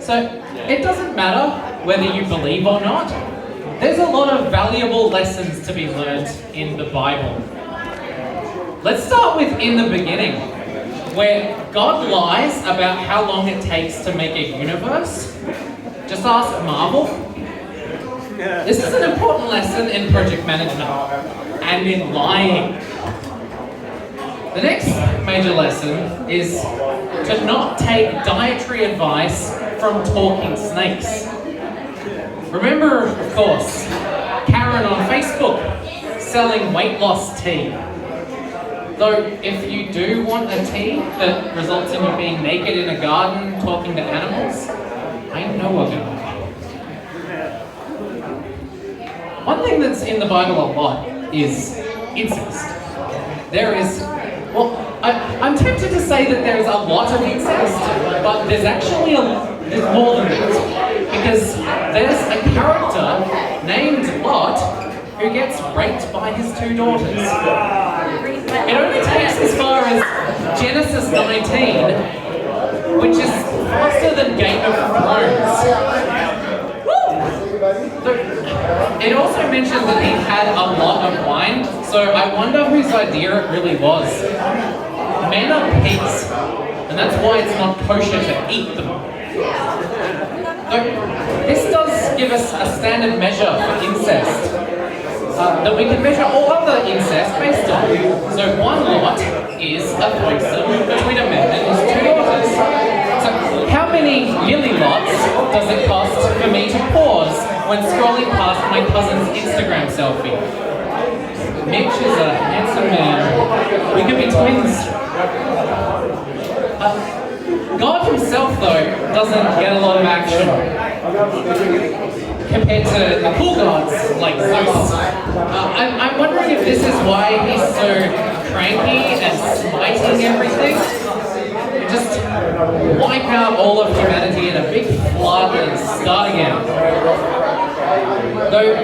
So, it doesn't matter whether you believe or not. There's a lot of valuable lessons to be learned in the Bible. Let's start with in the beginning, where God lies about how long it takes to make a universe. Just ask Marvel. This is an important lesson in project management and in lying. The next major lesson is to not take dietary advice from talking snakes. Remember, of course, Karen on Facebook selling weight loss tea. Though, if you do want a tea that results in you being naked in a garden talking to animals, I know a guy. One thing that's in the Bible a lot is incest. There is, well, I'm tempted to say that there's a lot of incest, but there's actually there's more than that. Because there's a character named Lot who gets raped by his two daughters. It only takes as far as Genesis 19, which is faster than Game of Thrones. It also mentions that he had a lot of wine, so I wonder whose idea it really was. Men are pigs, and that's why it's not kosher to eat them. This does give us a standard measure for incest that we can measure all other incest based on. So one lot is a threesome between a man and his two daughters. So how many lily lots does it cost for me to pause when scrolling past my cousin's Instagram selfie? Mitch is a handsome man. We could be twins. God himself, though, doesn't get a lot of action compared to the cool gods like Zeus. I'm wondering if this is why he's so cranky and smiting everything. Just wipe out all of humanity in a big flood and start again. Though,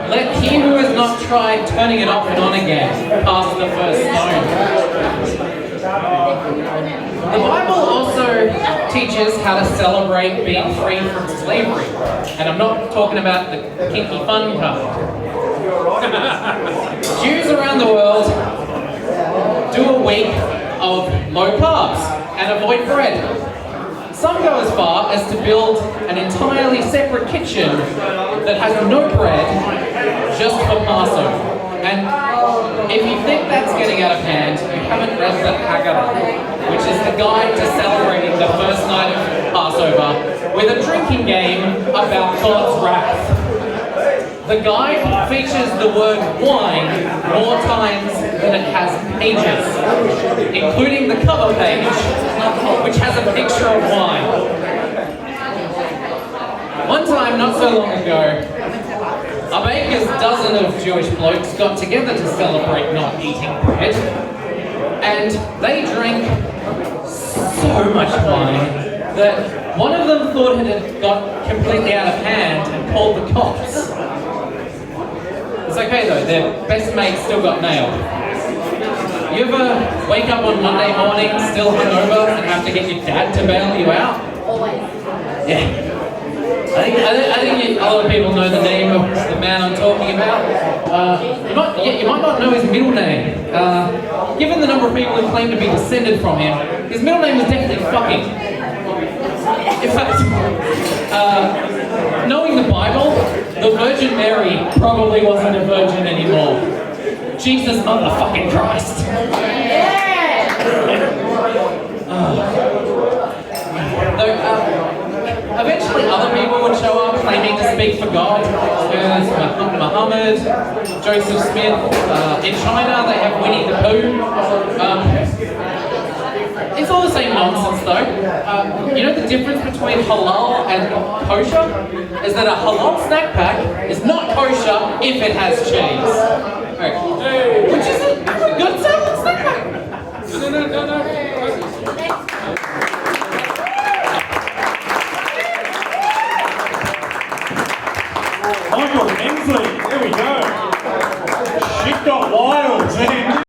let he who has not tried turning it off and on again cast the first stone. The Bible also teaches how to celebrate being free from slavery. And I'm not talking about the kinky fun kind. Jews around the world do a week of low carbs and avoid bread. Some go as far as to build an entirely separate kitchen that has no bread just for Passover. And if you think that's getting out of hand, you haven't read the Haggadah, which is the guide to celebrating the first night of Passover with a drinking game about God's wrath. The guide features the word wine more times than it has pages, including the cover page, which has a picture of wine. One time, not so long ago, a baker's dozen of Jewish blokes got together to celebrate not eating bread, and they drank so much wine that one of them thought it had got completely out of hand and called the cops. It's okay though, their best mate still got nailed. You ever wake up on Monday morning still hungover and have to get your dad to bail you out? Always. Yeah. I think a lot of people know the name of the man I'm talking about. You might not know his middle name. Given the number of people who claim to be descended from him, his middle name was definitely fucking. In fact, knowing the Bible, the Virgin Mary probably wasn't a virgin anymore. Jesus motherfucking Christ. Eventually other people would show up claiming to speak for God. There's Muhammad, Joseph Smith. In China they have Winnie the Pooh. It's all the same nonsense though. You know the difference between halal and kosher? Is that a halal snack pack is not kosher if it has cheese. Which is a good